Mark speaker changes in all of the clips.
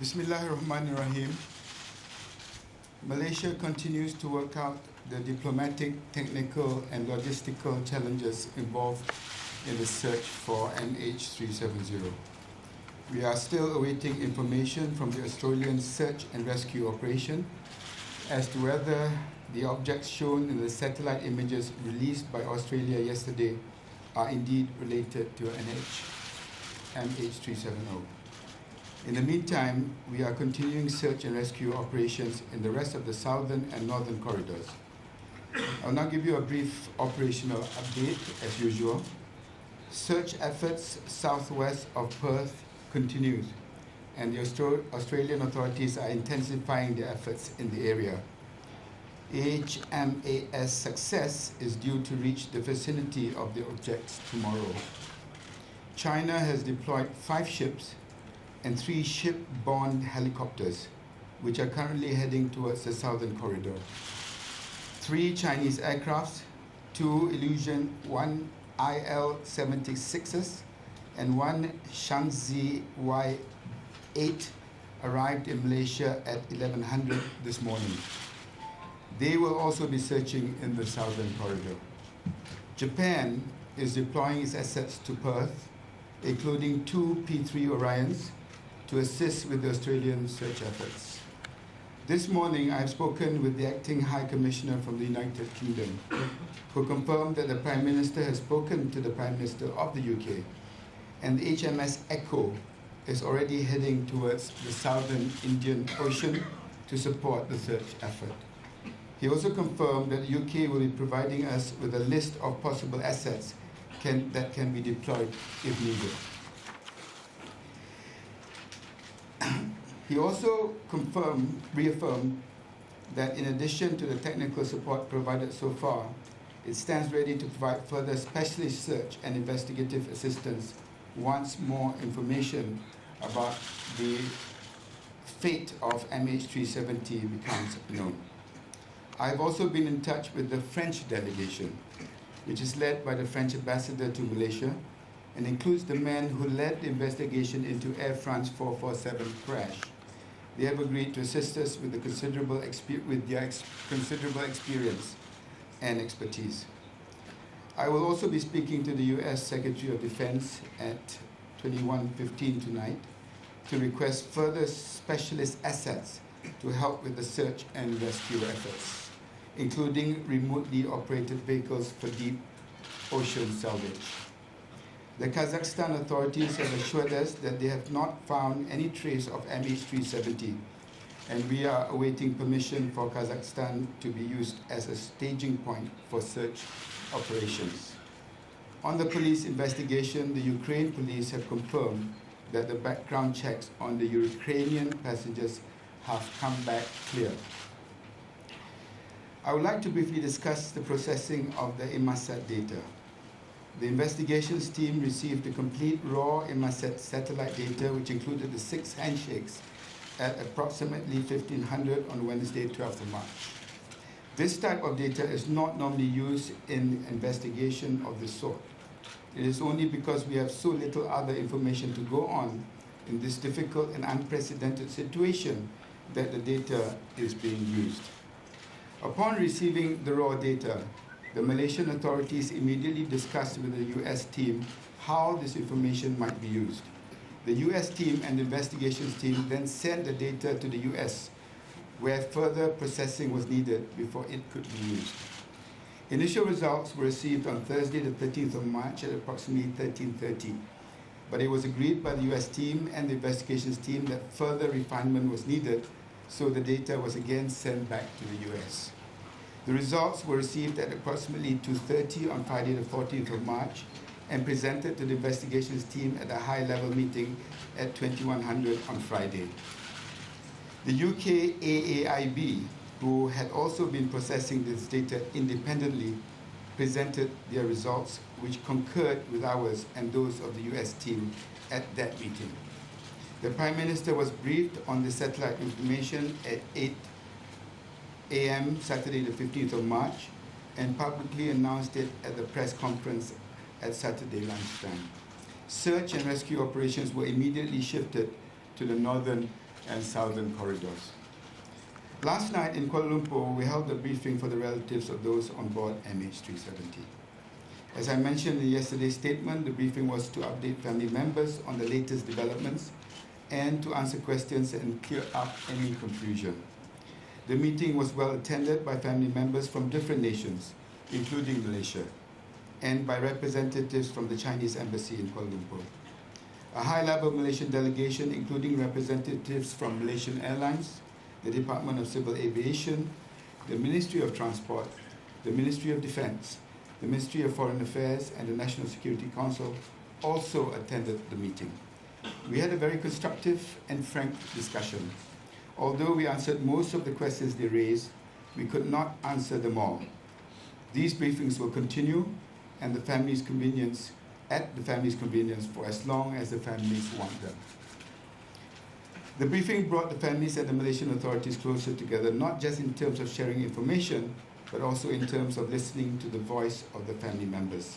Speaker 1: Bismillahirrahmanirrahim. Malaysia continues to work out the diplomatic, technical and logistical challenges involved in the search for MH370. We are still awaiting information from the Australian search and rescue operation as to whether the objects shown in the satellite images released by Australia yesterday are indeed related to MH370. In the meantime, we are continuing search and rescue operations in the rest of the southern and northern corridors. I'll now give you a brief operational update as usual. Search efforts southwest of Perth continues, and the Australian authorities are intensifying their efforts in the area. HMAS Success is due to reach the vicinity of the objects tomorrow. China has deployed 5 ships and 3 ship-borne helicopters, which are currently heading towards the southern corridor. 3 Chinese aircrafts, 2 Illusion 1 IL-76s, and 1 Shaanxi Y-8 arrived in Malaysia at 1100 this morning. They will also be searching in the southern corridor. Japan is deploying its assets to Perth, including 2 P-3 Orions, to assist with the Australian search efforts. This morning, I have spoken with the Acting High Commissioner from the United Kingdom, who confirmed that the Prime Minister has spoken to the Prime Minister of the UK, and the HMS Echo is already heading towards the southern Indian Ocean to support the search effort. He also confirmed that the UK will be providing us with a list of possible assets that can be deployed if needed. He also reaffirmed that in addition to the technical support provided so far, it stands ready to provide further specialist search and investigative assistance once more information about the fate of MH370 becomes known. I've also been in touch with the French delegation, which is led by the French ambassador to Malaysia and includes the man who led the investigation into Air France 447 crash. They have agreed to assist us with their considerable experience and expertise. I will also be speaking to the US Secretary of Defense at 21:15 tonight to request further specialist assets to help with the search and rescue efforts, including remotely operated vehicles for deep ocean salvage. The Kazakhstan authorities have assured us that they have not found any trace of MH370, and we are awaiting permission for Kazakhstan to be used as a staging point for search operations. On the police investigation, the Ukraine police have confirmed that the background checks on the Ukrainian passengers have come back clear. I would like to briefly discuss the processing of the Inmarsat data. The investigations team received the complete raw Inmarsat satellite data, which included the 6 handshakes at approximately 1500 on Wednesday, 12th of March. This type of data is not normally used in investigation of this sort. It is only because we have so little other information to go on in this difficult and unprecedented situation that the data is being used. Upon receiving the raw data, the Malaysian authorities immediately discussed with the US team how this information might be used. The US team and the investigations team then sent the data to the US, where further processing was needed before it could be used. Initial results were received on Thursday, the 13th of March at approximately 13:30, but it was agreed by the US team and the investigations team that further refinement was needed, so the data was again sent back to the US. The results were received at approximately 2:30 on Friday, the 14th of March, and presented to the investigations team at a high-level meeting at 2100 on Friday. The UK AAIB, who had also been processing this data independently, presented their results, which concurred with ours and those of the US team at that meeting. The Prime Minister was briefed on the satellite information at 8 a.m. Saturday the 15th of March and publicly announced it at the press conference at Saturday lunchtime. Search and rescue operations were immediately shifted to the northern and southern corridors. Last night in Kuala Lumpur, we held a briefing for the relatives of those on board MH370. As I mentioned in yesterday's statement, the briefing was to update family members on the latest developments and to answer questions and clear up any confusion. The meeting was well attended by family members from different nations, including Malaysia, and by representatives from the Chinese Embassy in Kuala Lumpur. A high-level Malaysian delegation, including representatives from Malaysian Airlines, the Department of Civil Aviation, the Ministry of Transport, the Ministry of Defence, the Ministry of Foreign Affairs, and the National Security Council also attended the meeting. We had a very constructive and frank discussion. Although we answered most of the questions they raised, we could not answer them all. These briefings will continue at the family's convenience for as long as the families want them. The briefing brought the families and the Malaysian authorities closer together, not just in terms of sharing information, but also in terms of listening to the voice of the family members.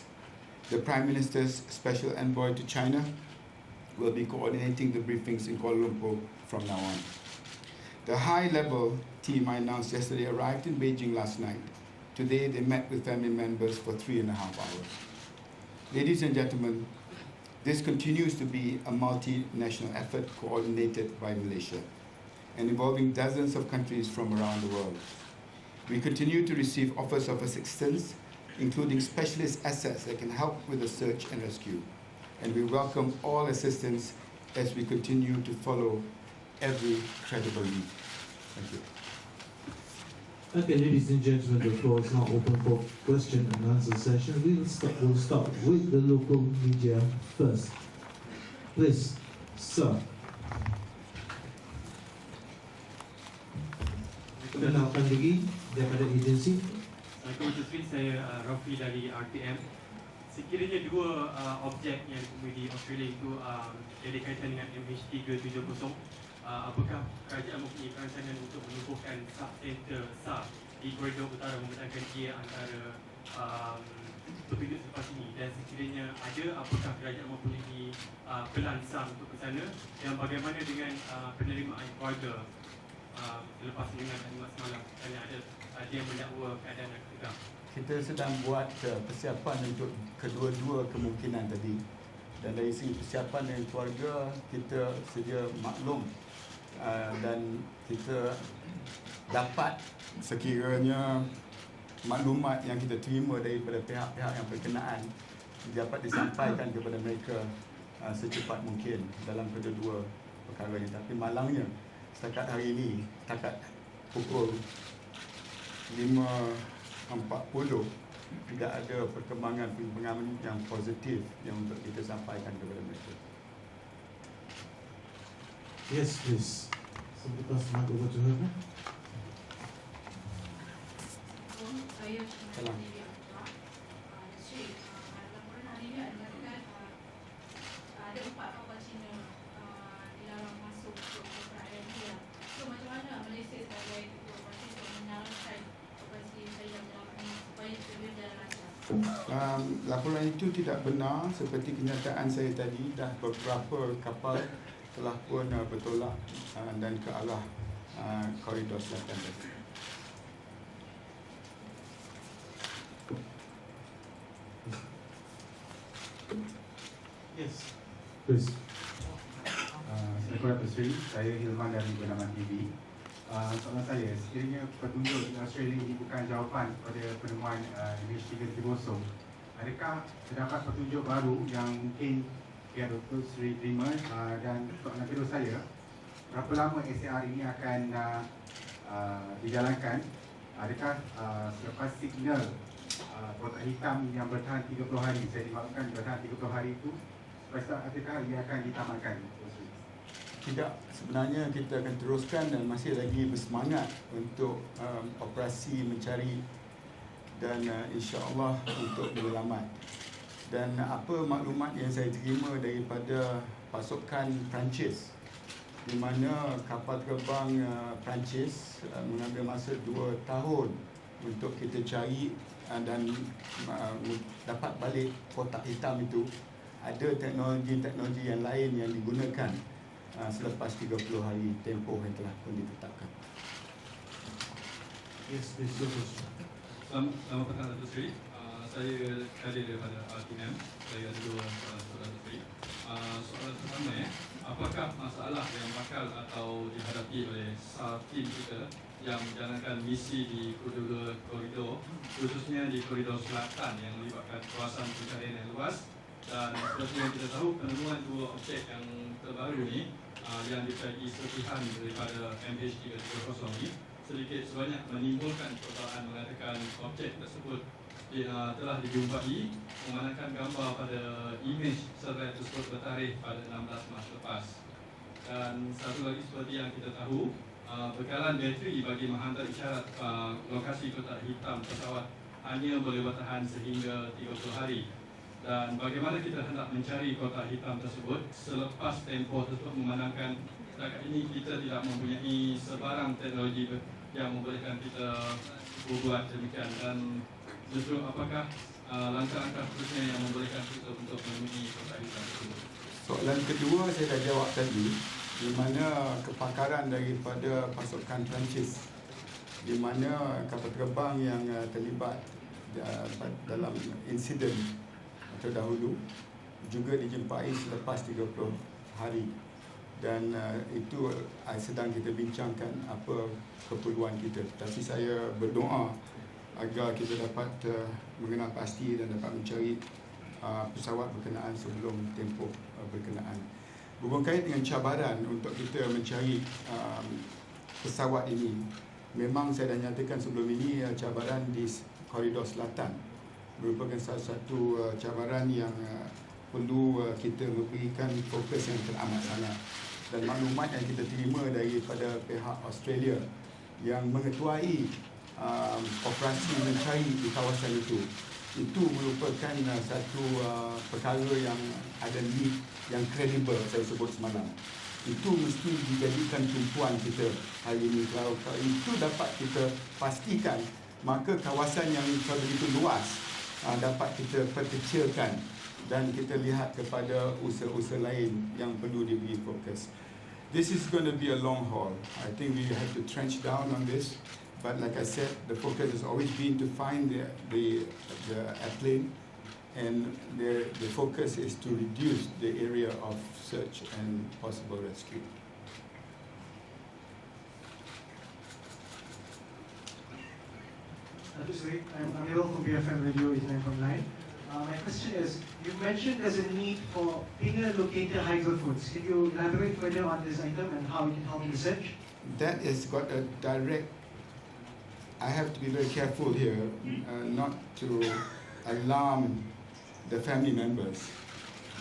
Speaker 1: The Prime Minister's Special Envoy to China will be coordinating the briefings in Kuala Lumpur from now on. The high-level team I announced yesterday arrived in Beijing last night. Today, they met with family members for 3.5 hours. Ladies and gentlemen, this continues to be a multinational effort coordinated by Malaysia and involving dozens of countries from around the world. We continue to receive offers of assistance, including specialist assets that can help with the search and rescue. And we welcome all assistance as we continue to follow every credible lead. Thank you.
Speaker 2: Okay, ladies and gentlemen, the floor is now open for question and answer session. We'll start with the local media first. Please, sir. Kenalkan diri daripada agensi.
Speaker 3: Assalamualaikum, saya Rafi dari RTM. Sekiranya dua objek yang di Australia itu ada kaitan dengan MH370, apakah kerajaan mempunyai perancangan untuk menumbuhkan sub-center SAR di koridor utara membenarkan ia antara petunjuk selepas ini, dan sekiranya ada, apakah kerajaan mempunyai pelan SAR untuk ke sana, dan bagaimana dengan penerimaan keluarga selepas mendengar talimat semalam kerana ada yang mendakwa keadaan yang tegang.
Speaker 1: Kita sedang buat persiapan untuk kedua-dua kemungkinan tadi, dan dari segi persiapan dengan keluarga kita sedia maklum dan kita dapat sekiranya maklumat yang kita terima daripada pihak-pihak yang berkenaan dapat disampaikan kepada mereka secepat mungkin dalam kedua-dua perkara ini. Tapi malangnya setakat hari ini, setakat pukul 5.40 tidak ada perkembangan yang positif yang untuk kita sampaikan kepada mereka.
Speaker 2: Yes, please. So because mic over to her.
Speaker 1: Salam.
Speaker 4: Ada 4 kapal Cina dilarang masuk ke perairan dia. So macam mana Malaysia sebagai ketua parti menyarankan operasi saya berjalan ini supaya sebelum jalan lancar?
Speaker 1: Laporan itu tidak benar. Seperti kenyataan saya tadi, dah beberapa kapal telah pun bertolak dan ke arah koridor selatan tadi.
Speaker 2: Yes, please.
Speaker 5: Assalamualaikum Sri, saya Hilman dari Bernama TV. Soalan saya, sekiranya petunjuk di Australia ini bukan jawapan kepada penemuan MH370, adakah terdapat petunjuk baru yang mungkin pihak Dr. Sri terima? Dan soalan kedua saya, berapa lama SAR ini akan dijalankan? Adakah selepas signal kotak hitam yang bertahan 30 hari, saya dimaksudkan bertahan 30 hari itu, adakah ia akan ditamatkan?
Speaker 1: Tidak, sebenarnya kita akan teruskan dan masih lagi bersemangat untuk operasi mencari dan insya-Allah untuk menyelamat. Dan apa maklumat yang saya terima daripada pasukan Perancis, di mana kapal terbang Perancis mengambil masa 2 tahun untuk kita cari dan dapat balik kotak hitam itu. Ada teknologi-teknologi yang lain yang digunakan selepas 30 hari tempoh yang telah pun ditetapkan.
Speaker 2: Yes, please, your question.
Speaker 6: Selamat petang Datuk Seri. Saya kadir daripada RTM. Saya ada dua soalan Datuk Seri. Soalan pertama apakah masalah yang bakal atau dihadapi oleh tim kita yang menjalankan misi di koridor khususnya di koridor selatan yang melibatkan kawasan pencarian yang luas, dan seperti yang kita tahu penemuan dua objek yang terbaru ni yang dipercayai serpihan daripada MH370 ni sedikit sebanyak menimbulkan persoalan mengatakan objek tersebut telah dijumpai memandangkan gambar pada imej serai tersebut bertarikh pada 16 Mac lepas. Dan satu lagi seperti yang kita tahu, bekalan bateri bagi menghantar isyarat lokasi kotak hitam pesawat hanya boleh bertahan sehingga 30 hari. Dan bagaimana kita hendak mencari kotak hitam tersebut selepas tempoh tersebut memandangkan setakat ini kita tidak mempunyai sebarang teknologi yang membolehkan kita berbuat demikian, dan justru apakah langkah-langkah terusnya yang membolehkan kita untuk menemui kotak hitam tersebut?
Speaker 1: Soalan kedua saya dah jawab tadi, di mana kepakaran daripada pasukan Perancis, di mana kapal terbang yang terlibat dalam insiden terdahulu juga dijumpai selepas 30 hari, dan itu sedang kita bincangkan apa keperluan kita. Tapi saya berdoa agar kita dapat mengenal pasti dan dapat mencari pesawat berkenaan sebelum tempoh berkenaan. Berkait dengan cabaran untuk kita mencari pesawat ini, memang saya dah nyatakan sebelum ini cabaran di koridor selatan merupakan salah satu cabaran yang perlu kita memberikan fokus yang teramat sangat. Dan maklumat yang kita terima daripada pihak Australia yang mengetuai operasi mencari di kawasan itu merupakan satu perkara yang ada lead yang kredibel saya sebut semalam. Itu mesti dijadikan tumpuan kita hari ini. Kalau itu dapat kita pastikan, maka kawasan yang begitu luas dapat kita perkecilkan dan kita lihat kepada usaha-usaha lain yang perlu diberi fokus. This is going to be a long haul. I think we have to trench down on this. But like I said, the focus has always been to find the airplane, and the focus is to reduce the area of search and possible rescue.
Speaker 7: I'm Anil from BFM Radio 89.9. My question is, you mentioned there's a need for finger locator hydrophones. Can you elaborate further on this item and how it can help research?
Speaker 1: That has got a direct, I have to be very careful here not to alarm the family members,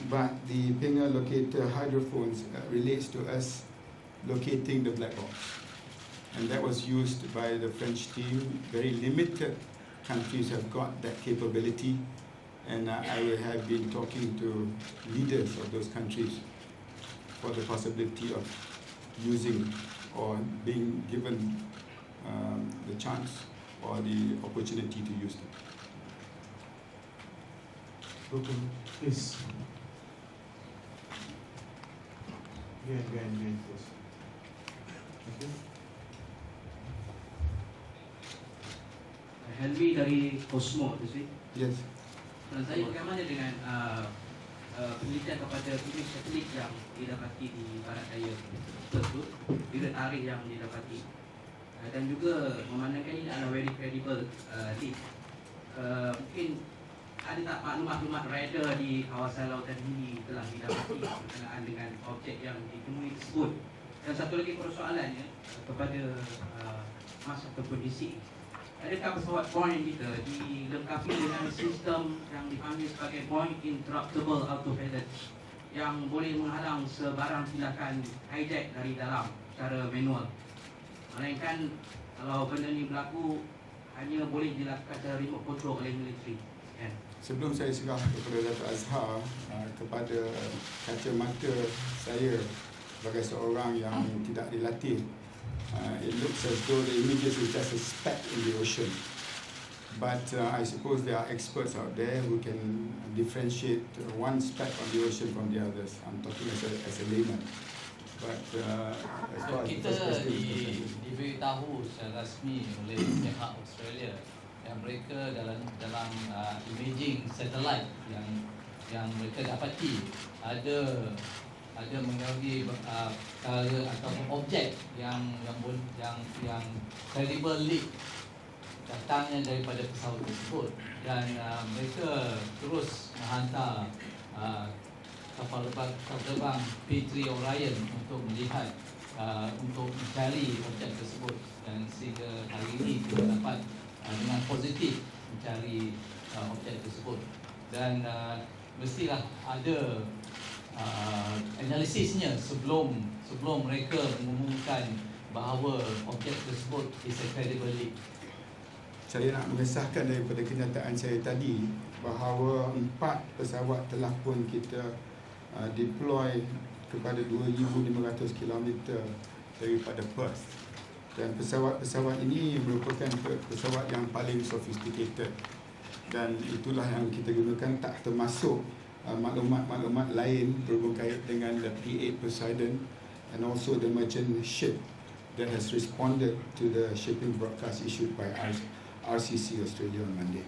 Speaker 1: but the finger locator hydrophones relates to us locating the black box. And that was used by the French team. Very limited countries have got that capability, and I have been talking to leaders of those countries for the possibility of using or being given the chance or the opportunity to use them.
Speaker 2: Okay, please. Again, please. Okay.
Speaker 8: Helmi dari Cosmo, tu sih.
Speaker 1: Yes.
Speaker 8: Soalan saya bagaimana dengan penelitian kepada imej satelit yang didapati di barat daya tersebut, bila tarikh yang didapati, dan juga memandangkan ini adalah very credible lead. Mungkin ada tak maklumat-maklumat radar di kawasan lautan Hindi telah didapati berkenaan dengan objek yang ditemui tersebut. Dan satu lagi persoalannya kepada Mas ataupun DC, adakah pesawat Boeing kita dilengkapi dengan sistem yang dipanggil sebagai Boeing Interruptible Autopilot yang boleh menghalang sebarang tindakan hijack dari dalam secara manual? Melainkan kalau benda ini berlaku hanya boleh dilakukan secara remote control oleh militeri.
Speaker 1: Sebelum saya serah kepada Dato' Azhar, kepada kacamata saya sebagai seorang yang tidak dilatih, it looks as though the images is just a speck in the ocean. But I suppose there are experts out there who can differentiate one speck on the ocean from the others. I'm talking as a layman. But as far as the
Speaker 9: Kita
Speaker 1: first question,
Speaker 9: diberitahu secara rasmi oleh pihak Australia yang mereka dalam imaging satellite yang mereka dapati ada mengenai perkara ataupun objek yang credible leak datangnya daripada pesawat tersebut, dan mereka terus menghantar kapal terbang P3 Orion untuk melihat untuk mencari objek tersebut, dan sehingga hari ini kita dapat dengan positif mencari objek tersebut, dan mestilah ada analisisnya sebelum mereka mengumumkan bahawa objek tersebut is a credible leak.
Speaker 1: saya nak mengesahkan daripada kenyataan saya tadi bahawa 4 pesawat telah pun kita deploy kepada 2,500 km daripada Perth, dan pesawat-pesawat ini merupakan pesawat yang paling sophisticated, dan itulah yang kita gunakan, tak termasuk maklumat-maklumat lain berkait dengan the P8 Poseidon and also the merchant ship that has responded to the shipping broadcast issued by RCC Australia on Monday.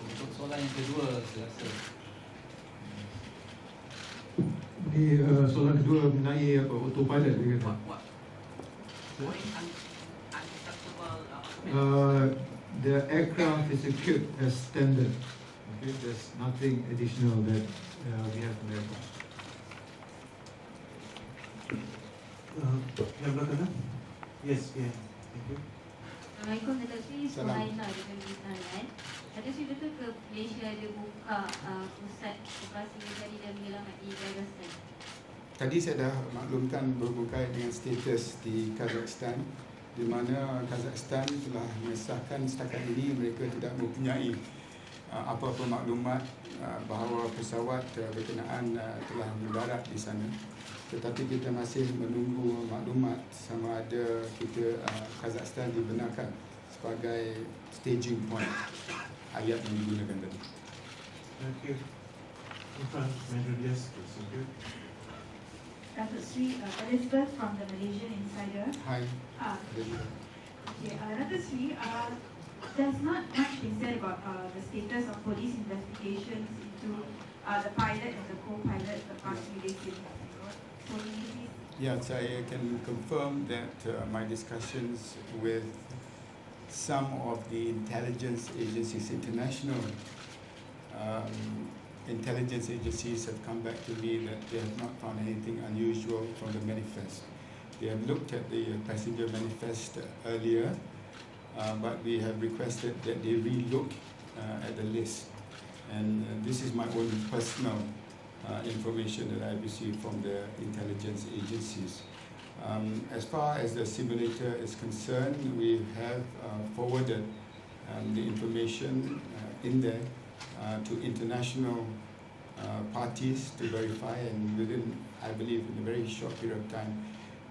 Speaker 9: Untuk soalan yang kedua, saya rasa
Speaker 10: Di soalan kedua mengenai autopilot dia kata. The aircraft is equipped as standard. Okay, there's nothing additional that we have in the aircraft.
Speaker 2: Yang belakang? Yes, yeah. Thank you.
Speaker 11: Assalamualaikum, Datuk Seri. Suhaila dengan Bintangan. Datuk Seri, betul ke Malaysia ada buka pusat operasi mencari dan menyelamat di Kazakhstan?
Speaker 1: Tadi saya dah maklumkan berkait dengan status di Kazakhstan, di mana Kazakhstan telah mengesahkan setakat ini mereka tidak mempunyai apa-apa maklumat bahawa pesawat berkenaan telah mendarat di sana. Tetapi kita masih menunggu maklumat sama ada kita Kazakhstan dibenarkan sebagai staging point ayat yang digunakan tadi.
Speaker 2: Thank you. In front, Mandra, yes, please. Thank you.
Speaker 12: Datuk Sri, Elizabeth from the Malaysian Insider.
Speaker 1: Hi.
Speaker 12: Okay, Datuk Sri, there's not much been said about the status of police investigations into the pilot and the co-pilot the past few days in Singapore. So, please.
Speaker 1: Yeah, saya can confirm that my discussions with some of the intelligence agencies, international intelligence agencies have come back to me that they have not found anything unusual from the manifest. They have looked at the passenger manifest earlier, but we have requested that they re-look at the list. And this is my own personal information that I received from the intelligence agencies. As far as the simulator is concerned, we have forwarded the information in there to international parties to verify, and within, I believe, in a very short period of time,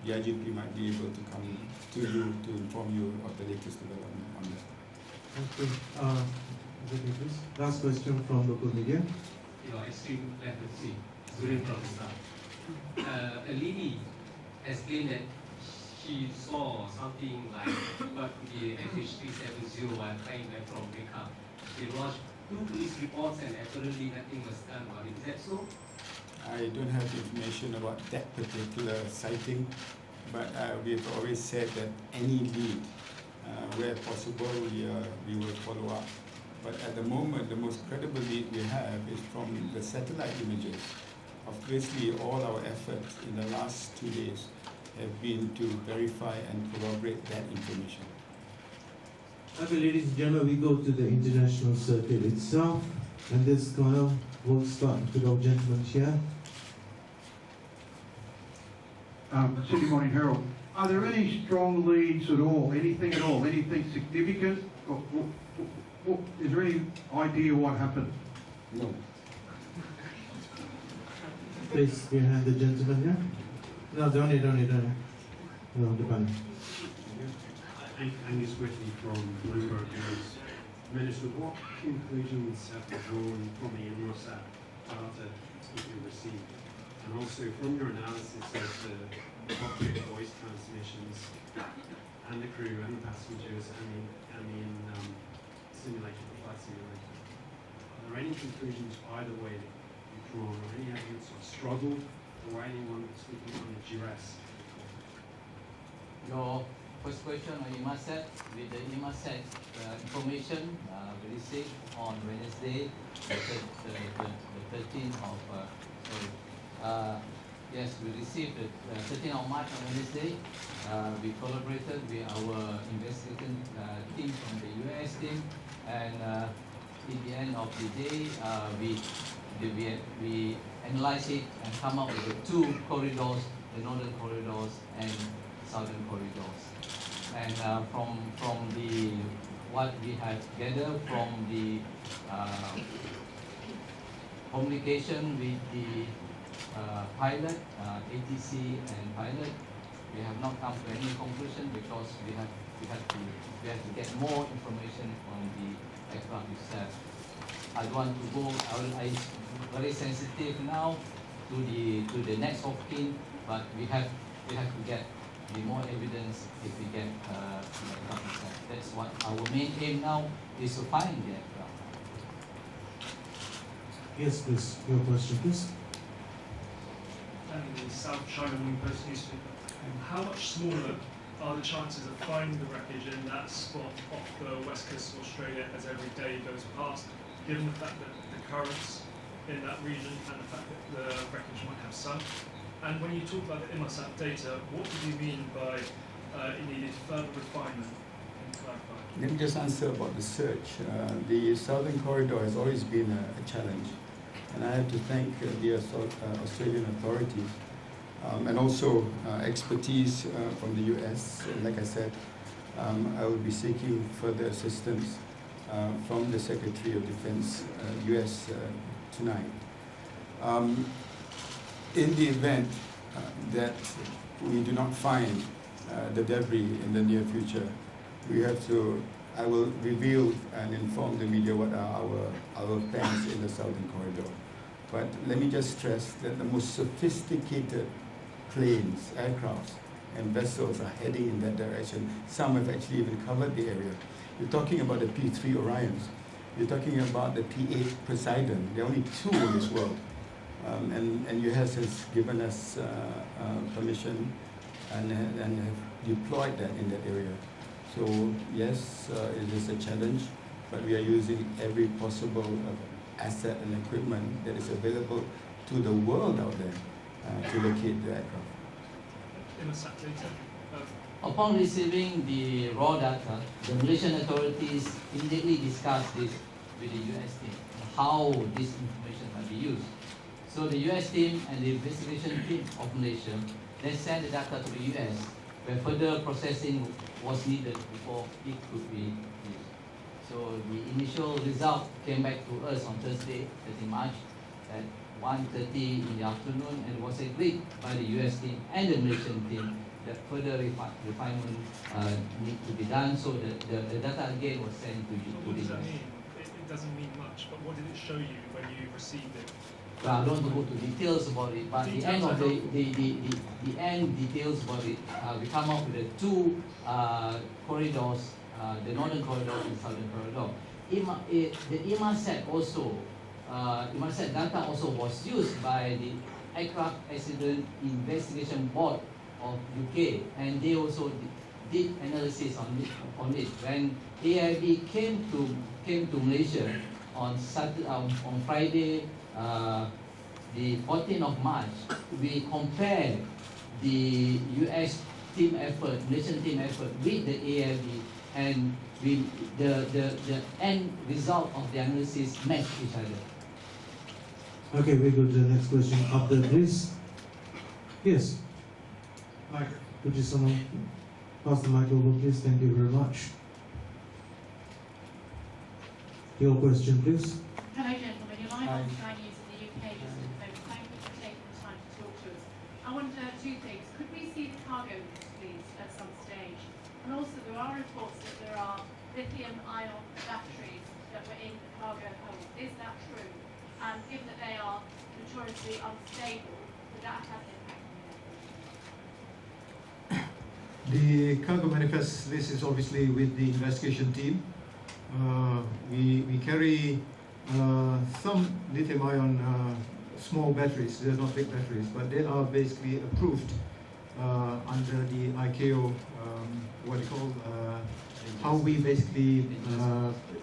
Speaker 1: the IGP might be able to come to you to inform you of the latest development on that.
Speaker 2: Okay. Last question from local media.
Speaker 13: Your extreme leprosy, Zurin from Islam. A lady has claimed that she saw something like what the MH370 while flying back from Beijing. They lodged 2 police reports and apparently nothing was done about it. Is that so?
Speaker 1: I don't have information about that particular sighting, but we've always said that any lead, where possible, we will follow up. But at the moment, the most credible lead we have is from the satellite images. Obviously, all our efforts in the last 2 days have been to verify and corroborate that information.
Speaker 2: Okay, ladies and gentlemen, we go to the international circuit itself, and this corner will start with our gentleman here.
Speaker 14: Sydney Morning Herald. Are there any strong leads at all? Anything at all? Anything significant? Is there any idea what happened?
Speaker 1: No.
Speaker 2: Please, behind the gentleman here. No, don't. No, depan.
Speaker 15: Angus Whitley from Bloomberg News. Minister, what conclusions have been drawn from the Inmarsat data that you received? And also from your analysis of the cockpit voice transmissions and the crew and the passengers and the simulation, the flight simulation, are there any conclusions either way that you've drawn, or any evidence of struggle, or anyone speaking under duress?
Speaker 9: Your first question on IMASAT, with the IMASAT information we received on Wednesday, the 13th of, yes, we received the 13th of March on Wednesday. We collaborated with our investigation team from the US team, and in the end of the day, we analyzed it and come up with the two corridors, the northern corridors and southern corridors. And from the what we have gathered from the communication with the pilot, ATC and pilot, we have not come to any conclusion because we have to get more information from the aircraft itself. I don't want to go. I very sensitive now to the next of kin, but we have to get the more evidence if we get the aircraft itself. That's what our main aim now is, to find the aircraft.
Speaker 2: Yes, please. Your question, please.
Speaker 16: The South China Morning Post newspaper. How much smaller are the chances of finding the wreckage in that spot off the west coast of Australia as every day goes past, given the fact that the currents in that region and the fact that the wreckage might have sunk? And when you talk about the IMASAT data, what did you mean by it needed further refinement? Can you clarify?
Speaker 1: Let me just answer about the search. The southern corridor has always been a challenge, and I have to thank the Australian authorities and also expertise from the US. Like I said, I will be seeking further assistance from the Secretary of Defense, US, tonight. In the event that we do not find the debris in the near future, I will reveal and inform the media what are our plans in the southern corridor. But let me just stress that the most sophisticated planes, aircrafts, and vessels are heading in that direction. Some have actually even covered the area. You're talking about the P3 Orions. You're talking about the P8 Poseidon. There are only two in this world. And US has given us permission and have deployed that in that area. So yes, it is a challenge, but we are using every possible asset and equipment that is available to the world out there to locate the aircraft.
Speaker 9: Upon receiving the raw data, the Malaysian authorities immediately discussed this with the US team, how this information can be used. So the US team and the investigation team of Malaysia then sent the data to the US, where further processing was needed before it could be used. So the initial result came back to us on Thursday, 30 March, at 1:30 in the afternoon, and was agreed by the US team and the Malaysian team that further refinement need to be done. So the data again was sent to you.
Speaker 16: What does that mean? It doesn't mean much, but what did it show you when you received it?
Speaker 9: Well, I don't want to go to details about it, but the end of the end details about it, we come up with the two corridors, the northern corridor and southern corridor. The IMASAT also, IMASAT data also was used by the Aircraft Accident Investigation Board of UK, and they also did analysis on it. When AIB came to Malaysia on Friday, the 14th of March, we compared the US team effort, Malaysian team effort with the AIB, and the end result of the analysis matched each other.
Speaker 2: Okay, we go to the next question. Up there, please. Yes. Mike, could you someone pass the mic over, please? Thank you very much. Your question, please.
Speaker 17: Hello, gentlemen. You're live on Sky News in the UK just at the moment. Thank you for taking the time to talk to us. I wonder two things. Could we see the cargo list, please, at some stage? And also, there are reports that there are lithium-ion batteries that were in the cargo hold. Is that true? And given that they are notoriously unstable, So that has an impact on that.
Speaker 10: The cargo manifest list is obviously with the investigation team. We carry some lithium-ion small batteries. They're not big batteries, but they are basically approved under the ICAO, what they call, how we basically,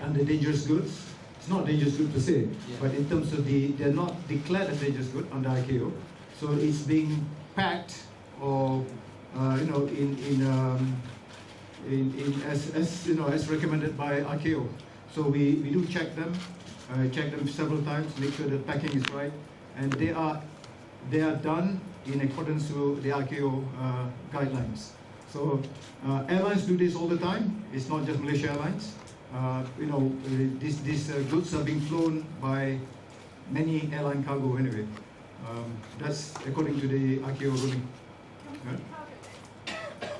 Speaker 10: under dangerous goods. It's not dangerous good per se, but in terms of they're not declared as dangerous good under ICAO. So it's being packed or as recommended by ICAO. So we do check them several times, make sure the packing is right, and they are done in accordance to the ICAO guidelines. So airlines do this all the time. It's not just Malaysia Airlines. These goods are being flown by many airline cargo anyway. That's according to the ICAO ruling.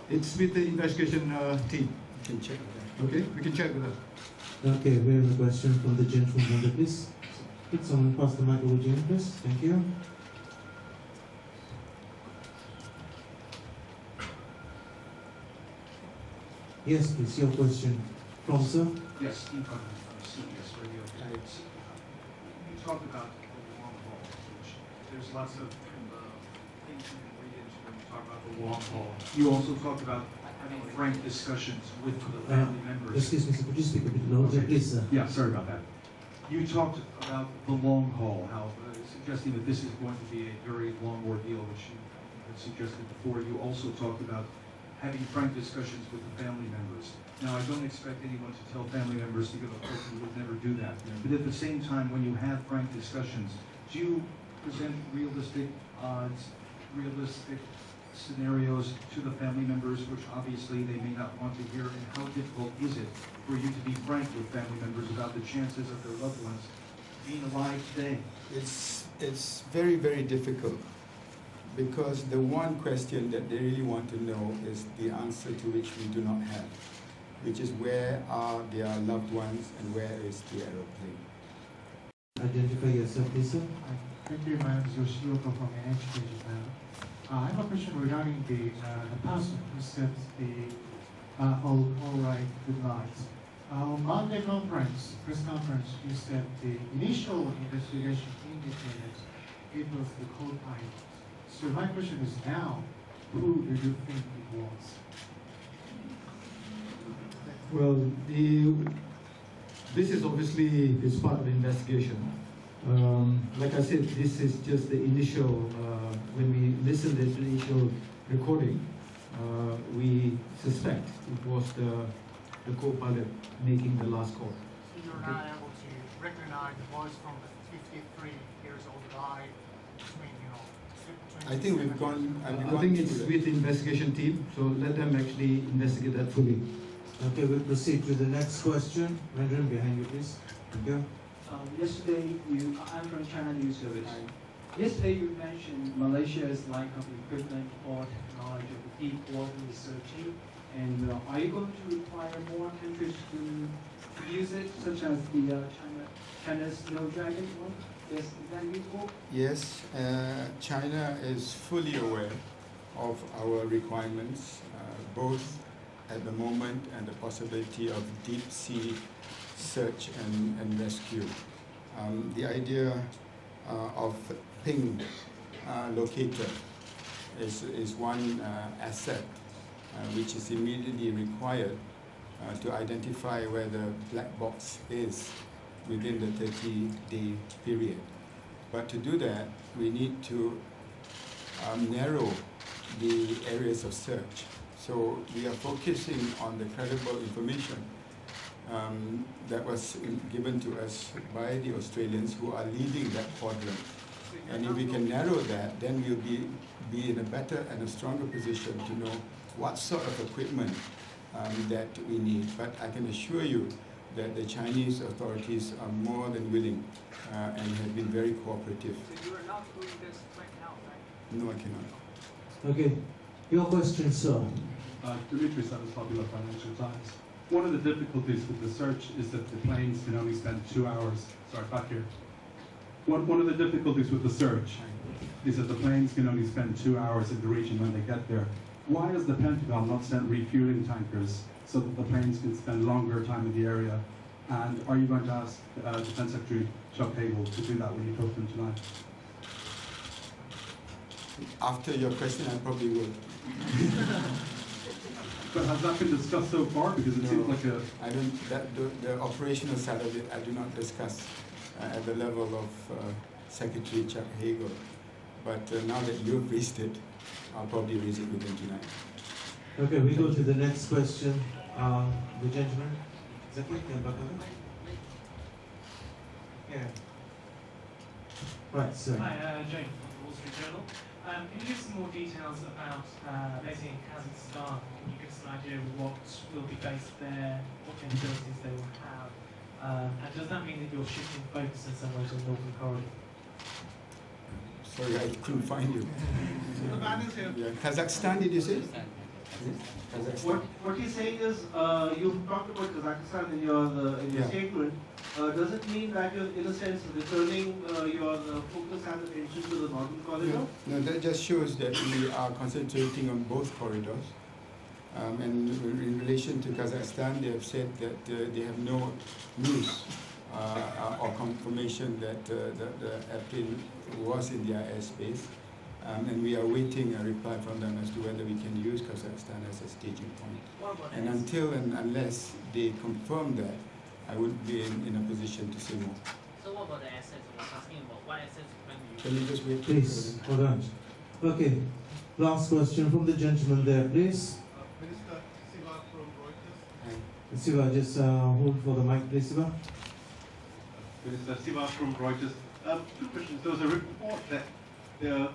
Speaker 10: It's with the investigation team.
Speaker 1: You can check with them.
Speaker 10: Okay, we can check with them.
Speaker 2: Okay, we have a question from the gentleman there, please. Could someone pass the mic over to him, please? Thank you. Yes, please, your question. From sir?
Speaker 14: Yes, Steve from CBS Radio. You talked about the long haul, which there's lots of things you can read into when you talk about the long haul. You also talked about having frank discussions with the family members.
Speaker 2: Excuse me, sir, could you speak a bit louder, please, sir?
Speaker 14: Yeah, sorry about that. You talked about the long haul, how suggesting that this is going to be a very long ordeal, which you had suggested before. You also talked about having frank discussions with the family members. Now, I don't expect anyone to tell family members to give a quote, you would never do that. But at the same time, when you have frank discussions, do you present realistic odds, realistic scenarios to the family members, which obviously they may not want to hear? And how difficult is it for you to be frank with family members about the chances of their loved ones being alive today?
Speaker 1: It's very, very difficult, because the one question that they really want to know is the answer to which we do not have, which is where are their loved ones and where is the aeroplane.
Speaker 2: Identify yourself, please, sir.
Speaker 18: Thank you, my name is Yoshioka from MH370. I have a question regarding the person who said all right, good night. On Monday press conference, you said the initial investigation indicated it was the co-pilot. So my question is now, who do you think it was?
Speaker 10: Well, this is obviously is part of the investigation. Like I said, this is just the initial, when we listen to the initial recording, we suspect it was the co-pilot making the last call.
Speaker 18: So you're not able to recognize the voice from the 53 years old guy between,
Speaker 1: I think we've gone.
Speaker 10: I think it's with the investigation team, so let them actually investigate that fully.
Speaker 2: Okay, we'll proceed to the next question. Mandarin, behind you, please. Thank you.
Speaker 19: Yesterday, I'm from China News Service. Yesterday, you mentioned Malaysia's lack of equipment or technology of deep water researching. And are you going to require more countries to use it, such as the China's Snow Dragon one? Yes, is that useful?
Speaker 1: Yes, China is fully aware of our requirements, both at the moment and the possibility of deep sea search and rescue. The idea of ping locator is one asset which is immediately required to identify where the black box is within the 30-day period. But to do that, we need to narrow the areas of search. So we are focusing on the credible information that was given to us by the Australians who are leading that quadrant. And if we can narrow that, then we'll be in a better and a stronger position to know what sort of equipment that we need. But I can assure you that the Chinese authorities are more than willing and have been very cooperative.
Speaker 18: So you are not doing this right now, right?
Speaker 1: No, I cannot.
Speaker 2: Okay, your question, sir.
Speaker 20: Dimitris, that was Popular Financial Times. One of the difficulties with the search is that the planes can only spend 2 hours. Sorry, back here. One of the difficulties with the search He says the planes can only spend 2 hours in the region when they get there. Why has the Pentagon not sent refueling tankers so that the planes can spend longer time in the area? And are you going to ask Defense Secretary Chuck Hagel to do that when you talk to him tonight?
Speaker 1: After your question, I probably will.
Speaker 20: But has that been discussed so far? Because it seems like a...
Speaker 1: I don't, the operational side of it, I do not discuss at the level of Secretary Chuck Hagel. But now that you've raised it, I'll probably raise it with him tonight.
Speaker 2: Okay, we go to the next question. The gentleman. Exactly. Yeah. Right, sir.
Speaker 21: Hi, Jane from the Wall Street Journal. Can you give some more details about Beijing and Kazakhstan? Can you give us an idea of what will be based there, what capabilities they will have? And does that mean that you're shifting focus in some way to the Northern Corridor?
Speaker 1: Sorry, I couldn't find you. Yeah. Kazakhstan, did you say? Kazakhstan.
Speaker 22: What he's saying is, you've talked about Kazakhstan in your statement. Does it mean that you're, in a sense, returning your focus and attention to the Northern Corridor?
Speaker 1: No, that just shows that we are concentrating on both corridors. And in relation to Kazakhstan, they have said that they have no news or confirmation that the airplane was in their airspace. And we are waiting a reply from them as to whether we can use Kazakhstan as a staging point. And until and unless they confirm that, I wouldn't be in a position to say more.
Speaker 23: So what about the assets? I was asking about what assets when you...
Speaker 1: Can you just wait?
Speaker 2: Please, hold on. Okay, last question from the gentleman there, please.
Speaker 24: Minister Siva from Reuters.
Speaker 2: Siva, just hold for the mic, please, Siva.
Speaker 20: Minister Siva from Reuters. Two questions. There was a report that the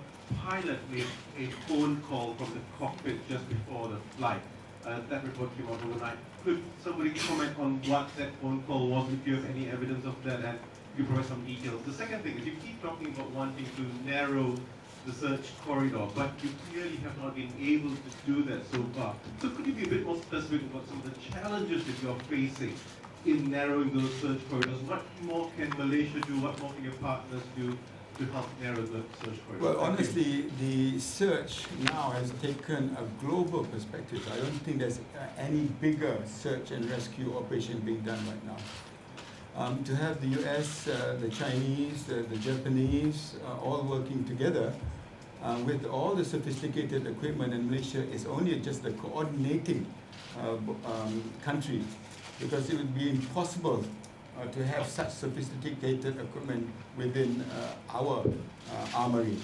Speaker 20: pilot made a phone call from the cockpit just before the flight. That report came out overnight. Could somebody comment on what that phone call was, if you have any evidence of that, and you provide some details? The second thing is you keep talking about wanting to narrow the search corridor, but you clearly have not been able to do that so far. So could you be a bit more specific about some of the challenges that you're facing in narrowing those search corridors? What more can Malaysia do? What more can your partners do to help narrow the search corridor?
Speaker 1: Well, honestly, the search now has taken a global perspective. I don't think there's any bigger search and rescue operation being done right now. To have the US, the Chinese, the Japanese all working together with all the sophisticated equipment, and Malaysia is only just the coordinating country, because it would be impossible to have such sophisticated equipment within our armory.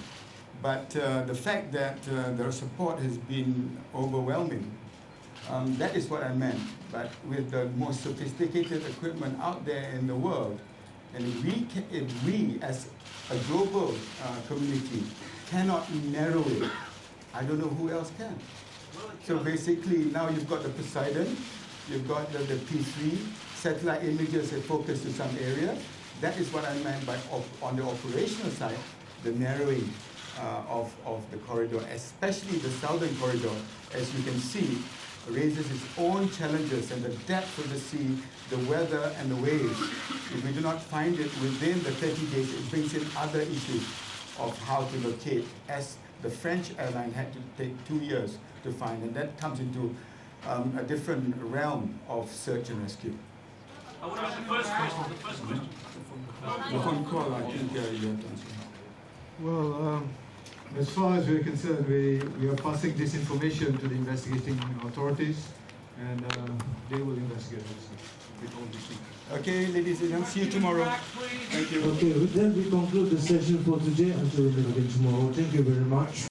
Speaker 1: But the fact that their support has been overwhelming, that is what I meant. But with the most sophisticated equipment out there in the world, and if we as a global community cannot narrow it, I don't know who else can. So basically now you've got the Poseidon, you've got the P3, satellite images that focus to some area. That is what I meant by on the operational side, the narrowing of the corridor, especially the southern corridor, as you can see, raises its own challenges, and the depth of the sea, the weather and the waves. If we do not find it within the 30 days, it brings in other issues of how to locate, as the French airline had to take 2 years to find, and that comes into a different realm of search and rescue.
Speaker 3: What about the first question?
Speaker 1: The phone call, I think you have to answer.
Speaker 10: Well, as far as we're concerned, we are passing this information to the investigating authorities, and they will investigate this with all these things.
Speaker 1: Okay, ladies and gentlemen, see you tomorrow. Thank you.
Speaker 2: Okay, with that we conclude the session for today. Until we meet again tomorrow. Thank you very much.